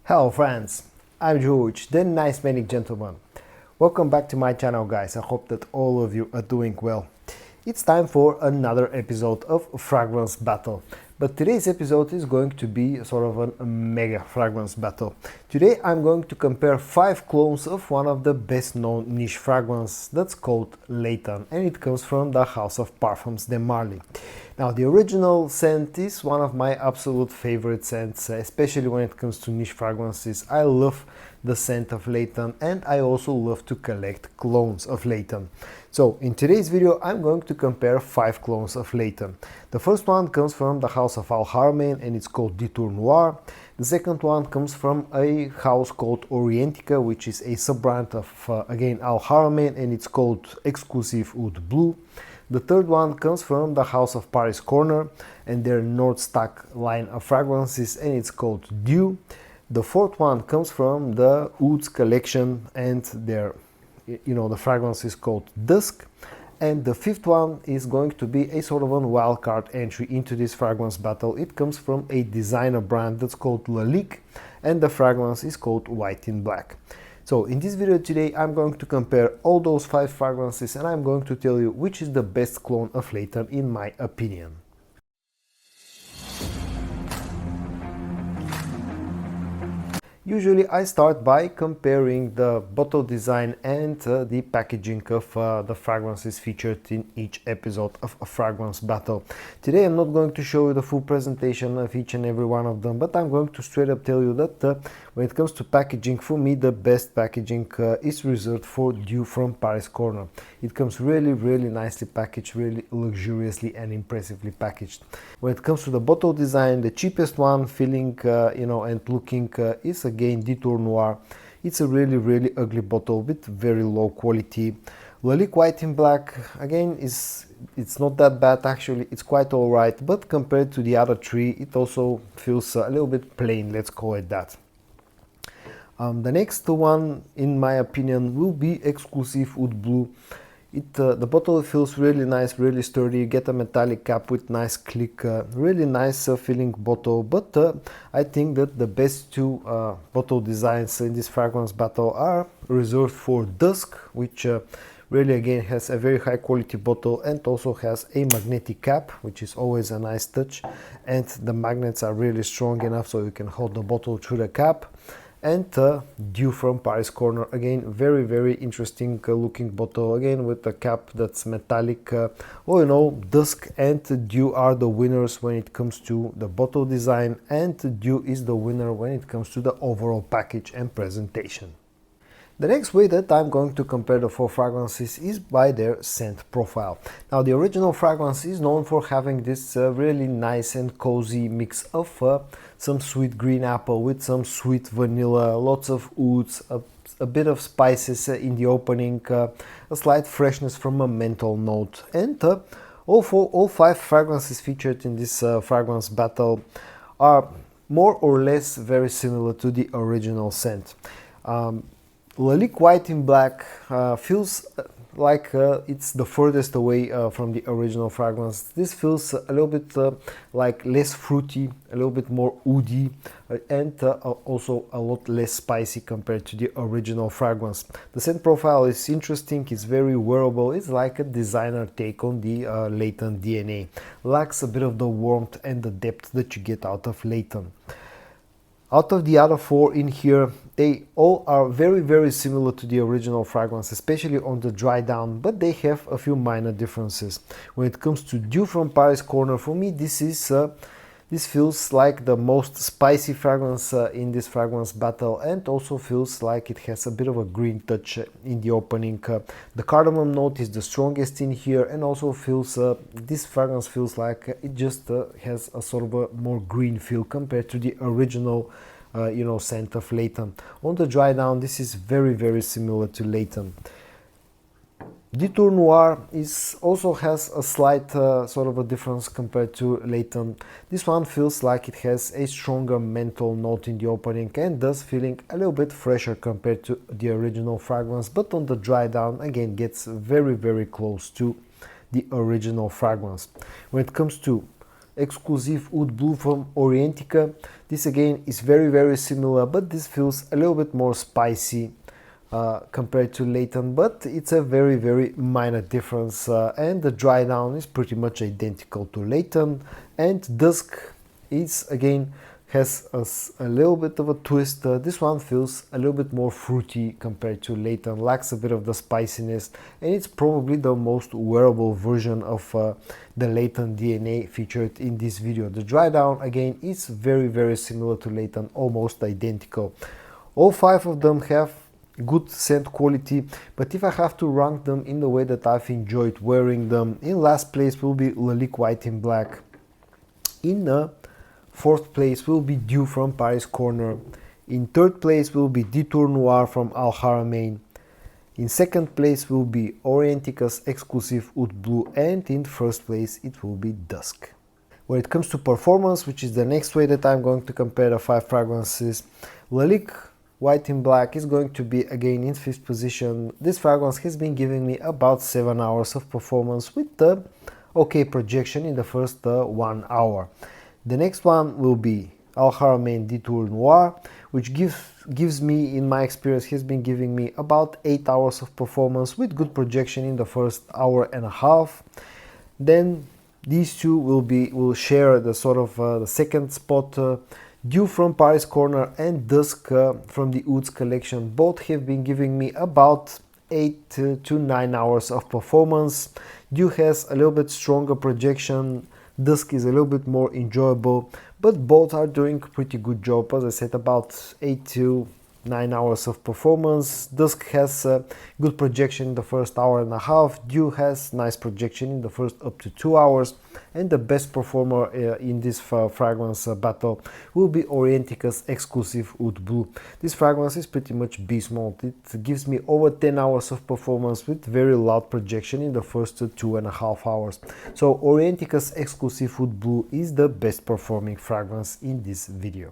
Hello friends, I'm George, the nice manic gentleman. Welcome back to my channel guys, I hope that all of you are doing well. It's time for another episode of Fragrance Battle. But today's episode is going to be sort of a mega fragrance battle. Today I'm going to compare 5 clones of one of the best known niche fragrances that's called Layton, and it comes from the house of Parfums de Marly. Now the original scent is one of my absolute favorite scents, especially when it comes to niche fragrances. I love the scent of Layton and I also love to collect clones of Layton. So in today's video I'm going to compare 5 clones of Layton. The first one comes from the house of Haramain and it's called Detour Noir. The second one comes from a house called Orientica, which is a sub-brand of again Haramain, and it's called Exclusif Bleu. The third one comes from the house of Paris Corner and their Stag line of fragrances, and it's called Deux. The fourth one comes from the Ouds collection and their, the fragrance is called Dusk. And the fifth one is going to be a sort of a wildcard entry into this fragrance battle. It comes from a designer brand that's called Lalique, and the fragrance is called White in Black. So in this video today I'm going to compare all those 5 fragrances and I'm going to tell you which is the best clone of Layton in my opinion. Usually I start by comparing the bottle design and the packaging of the fragrances featured in each episode of a fragrance battle. Today I'm not going to show you the full presentation of each and every one of them, but I'm going to straight up tell you that when it comes to packaging, for me the best packaging is reserved for Deux from Paris Corner. It comes really nicely packaged, really luxuriously and impressively packaged. When it comes to the bottle design, the cheapest one feeling and looking is again Detour Noir. It's a really ugly bottle with very low quality. Lalique White in Black again it's not that bad, actually it's quite alright, but compared to the other 3 it also feels a little bit plain, let's call it that. The next one in my opinion will be Exclusif Bleu. The bottle feels really nice, really sturdy. You get a metallic cap with nice click, really nice feeling bottle, but I think that the best 2 bottle designs in this fragrance battle are reserved for Dusk, which really again has a very high quality bottle and also has a magnetic cap, which is always a nice touch, and the magnets are really strong enough so you can hold the bottle through the cap. And Deux from Paris Corner, again very interesting looking bottle, again with a cap that's metallic. Dusk and Deux are the winners when it comes to the bottle design, and Deux is the winner when it comes to the overall package and presentation. The next way that I'm going to compare the 4 fragrances is by their scent profile. Now the original fragrance is known for having this really nice and cozy mix of some sweet green apple with some sweet vanilla, lots of ouds, a bit of spices in the opening, a slight freshness from a menthol note, and all 5 fragrances featured in this fragrance battle are more or less very similar to the original scent. Lalique White in Black feels like it's the furthest away from the original fragrance. This feels a little bit like less fruity, a little bit more woody, and also a lot less spicy compared to the original fragrance. The scent profile is interesting, it's very wearable, it's like a designer take on the Layton DNA. Lacks a bit of the warmth and the depth that you get out of Layton. Out of the other 4 in here, they all are very similar to the original fragrance, especially on the dry down, but they have a few minor differences. When it comes to Deux from Paris Corner, for me this feels like the most spicy fragrance in this fragrance battle, and also feels like it has a bit of a green touch in the opening. The cardamom note is the strongest in here, and also feels this fragrance feels like it just has a sort of a more green feel compared to the original scent of Layton. On the dry down, this is very similar to Layton. Detour Noir also has a slight sort of a difference compared to Layton. This one feels like it has a stronger menthol note in the opening and thus feeling a little bit fresher compared to the original fragrance, but on the dry down again gets very close to the original fragrance. When it comes to Exclusif Oud Bleu from Orientica. This again is very similar, but this feels a little bit more spicy compared to Layton, but it's a very minor difference, and the dry down is pretty much identical to Layton. And Dusk is again has a little bit of a twist. This one feels a little bit more fruity compared to Layton, lacks a bit of the spiciness, and it's probably the most wearable version of the Layton DNA featured in this video. The dry down again is very similar to Layton, almost identical. All 5 of them have good scent quality, but if I have to rank them in the way that I've enjoyed wearing them, in last place will be Lalique White in Black. In fourth place will be Deux from Paris Corner. In third place will be Detour Noir from Haramain. In second place will be Orientica's Exclusif Oud Bleu, and in first place it will be Dusk. When it comes to performance, which is the next way that I'm going to compare the 5 fragrances, Lalique White in Black is going to be again in 5th position. This fragrance has been giving me about 7 hours of performance with the okay projection in the first 1 hour. The next one will be Haramain Detour Noir, which gives me, in my experience, has been giving me about 8 hours of performance with good projection in the first hour and a half. Then these two will share the sort of the second spot. Deux from Paris Corner and Dusk from the Ouds collection both have been giving me about 8 to 9 hours of performance. Deux has a little bit stronger projection, Dusk is a little bit more enjoyable, but both are doing a pretty good job. As I said, about 8 to 9 hours of performance. Dusk has good projection in the first hour and a half. Deux has nice projection in the first up to 2 hours. And the best performer in this fragrance battle will be Orientica's Exclusif Oud Bleu. This fragrance is pretty much beast mode. It gives me over 10 hours of performance with very loud projection in the first 2.5 hours. So Orientica's Exclusif Oud Bleu is the best performing fragrance in this video.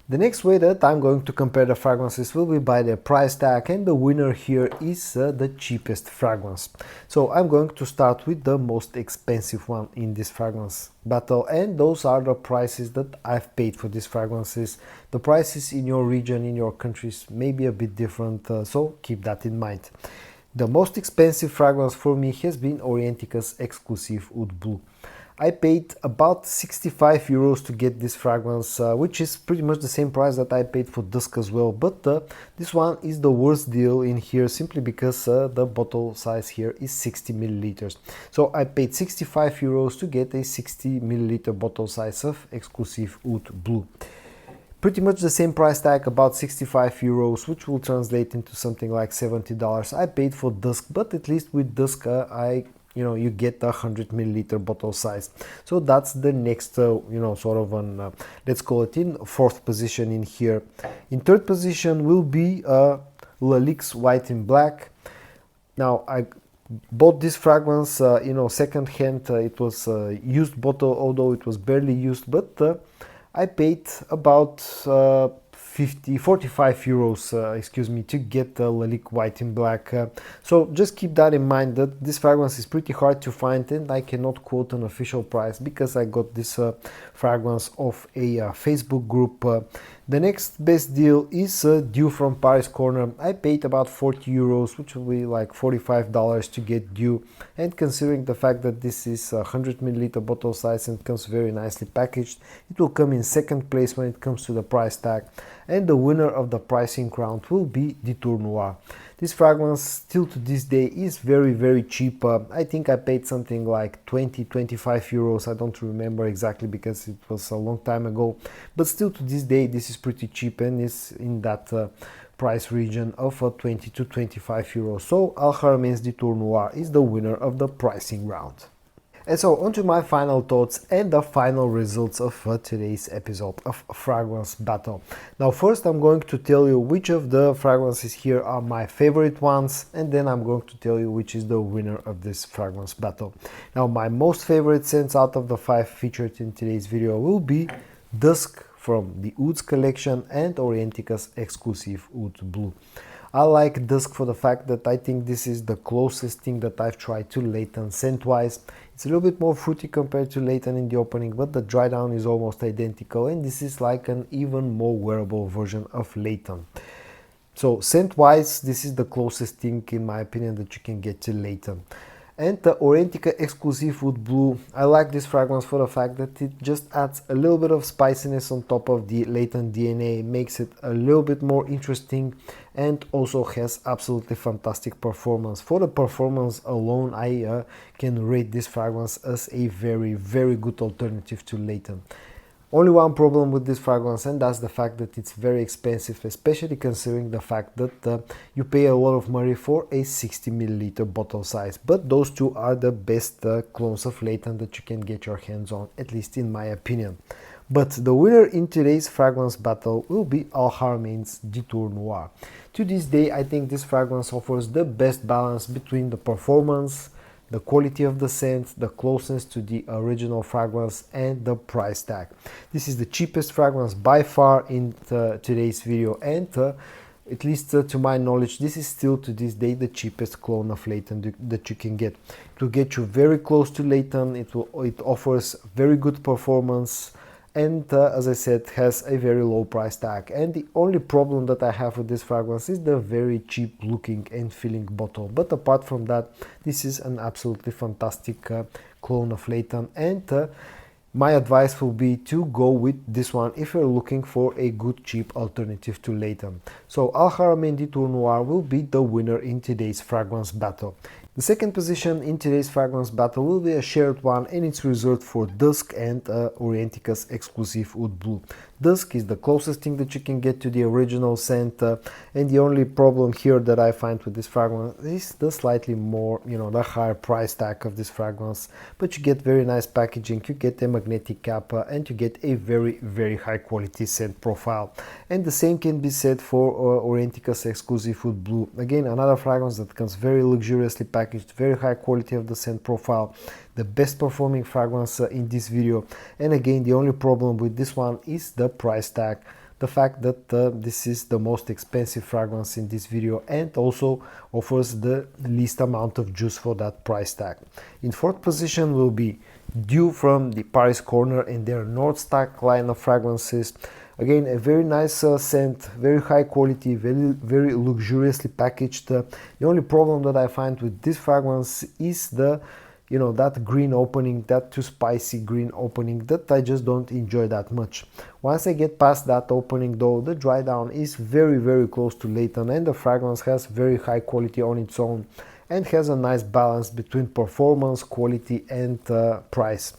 The next way that I'm going to compare the fragrances will be by their price tag, and the winner here is the cheapest fragrance. So I'm going to start with the most expensive one in this fragrance battle, and those are the prices that I've paid for these fragrances. The prices in your region, in your countries may be a bit different, so keep that in mind. The most expensive fragrance for me has been Orientica's Exclusif Oud Bleu. I paid about 65 euros to get this fragrance, which is pretty much the same price that I paid for Dusk as well, but this one is the worst deal in here simply because the bottle size here is 60 milliliters. So I paid 65 euros to get a 60 milliliter bottle size of Exclusif Oud Bleu. Pretty much the same price tag, about 65 euros, which will translate into something like $70 I paid for Dusk, but at least with Dusk you get a 100 milliliter bottle size. So that's the next, sort of an, let's call it in 4th position in here. In 3rd position will be Lalique's White in Black. Now I bought this fragrance, second hand. It was a used bottle, although it was barely used, but I paid about 45 euros, to get Lalique White in Black. So just keep that in mind, that this fragrance is pretty hard to find, and I cannot quote an official price because I got this fragrance off a Facebook group. The next best deal is Deux from Paris Corner. I paid about 40 euros, which will be like $45 to get Deux. And considering the fact that this is a 100 milliliter bottle size and comes very nicely packaged, it will come in 2nd place when it comes to the price tag. And the winner of the pricing round will be Detour Noir. This fragrance still to this day is very cheap. I think I paid something like 20-25 euros. I don't remember exactly because it was a long time ago, but still to this day this is pretty cheap and is in that price region of 20 to 25 euros. So Haramain's Detour Noir is the winner of the pricing round. And so on to my final thoughts and the final results of today's episode of Fragrance Battle. Now first I'm going to tell you which of the fragrances here are my favorite ones, and then I'm going to tell you which is the winner of this Fragrance Battle. Now my most favorite scents out of the 5 featured in today's video will be Dusk from the Ouds collection and Orientica's Exclusif Oud Bleu. I like Dusk for the fact that I think this is the closest thing that I've tried to Layton scent-wise. It's a little bit more fruity compared to Layton in the opening, but the dry down is almost identical, and this is like an even more wearable version of Layton. So scent-wise, this is the closest thing in my opinion that you can get to Layton. And the Orientica Exclusif with Blue, I like this fragrance for the fact that it just adds a little bit of spiciness on top of the Layton DNA, makes it a little bit more interesting, and also has absolutely fantastic performance. For the performance alone, I can rate this fragrance as a very, very good alternative to Layton. Only one problem with this fragrance, and that's the fact that it's very expensive, especially considering the fact that you pay a lot of money for a 60 milliliter bottle size. But those two are the best clones of Layton that you can get your hands on, at least in my opinion. But the winner in today's fragrance battle will be Haramain's Detour Noir. To this day, I think this fragrance offers the best balance between the performance, the quality of the scent, the closeness to the original fragrance, and the price tag. This is the cheapest fragrance by far in today's video, and at least to my knowledge, this is still to this day the cheapest clone of Layton that you can get. It will get you very close to Layton, it offers very good performance, and as I said, has a very low price tag. And the only problem that I have with this fragrance is the very cheap looking and feeling bottle. But apart from that, this is an absolutely fantastic clone of Layton, and my advice will be to go with this one if you're looking for a good cheap alternative to Layton. So Haramain Detour Noir will be the winner in today's fragrance battle. The second position in today's fragrance battle will be a shared one, and it's reserved for Dusk and Orientica's Exclusif Oud Blue. Dusk is the closest thing that you can get to the original scent, and the only problem here that I find with this fragrance is the slightly more, the higher price tag of this fragrance. But you get very nice packaging, you get a magnetic cap, and you get a very, very high quality scent profile. And the same can be said for Orientica's Exclusif Oud Blue. Again, another fragrance that comes very luxuriously packaged, very high quality of the scent profile, the best performing fragrance in this video. And again, the only problem with this one is the price tag, the fact that this is the most expensive fragrance in this video, and also offers the least amount of juice for that price tag. In fourth position will be Deux from the Paris Corner and their North Stack line of fragrances. Again, a very nice scent, very high quality, very luxuriously packaged. The only problem that I find with this fragrance is the that green opening, that too spicy green opening that I just don't enjoy that much. Once I get past that opening though, the dry down is very, very close to Layton, and the fragrance has very high quality on its own and has a nice balance between performance, quality, and price.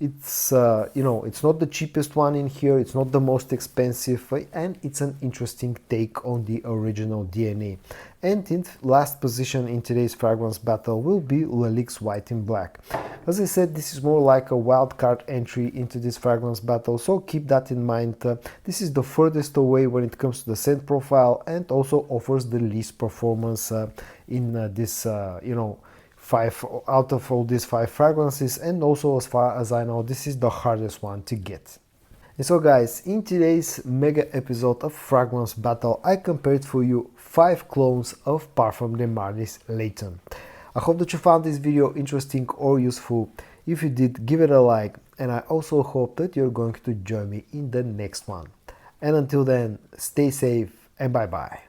It's it's not the cheapest one in here, it's not the most expensive, and it's an interesting take on the original DNA. And in last position in today's fragrance battle will be Lalique's White in Black. As I said, this is more like a wildcard entry into this fragrance battle, so keep that in mind. This is the furthest away when it comes to the scent profile, and also offers the least performance in this 5 out of all these 5 fragrances, and also, as far as I know, this is the hardest one to get. And so guys, in today's mega episode of Fragrance Battle, I compared for you 5 clones of Parfum de Marly's Layton. I hope that you found this video interesting or useful. If you did, give it a like, and I also hope that you're going to join me in the next one. And until then, stay safe and bye bye.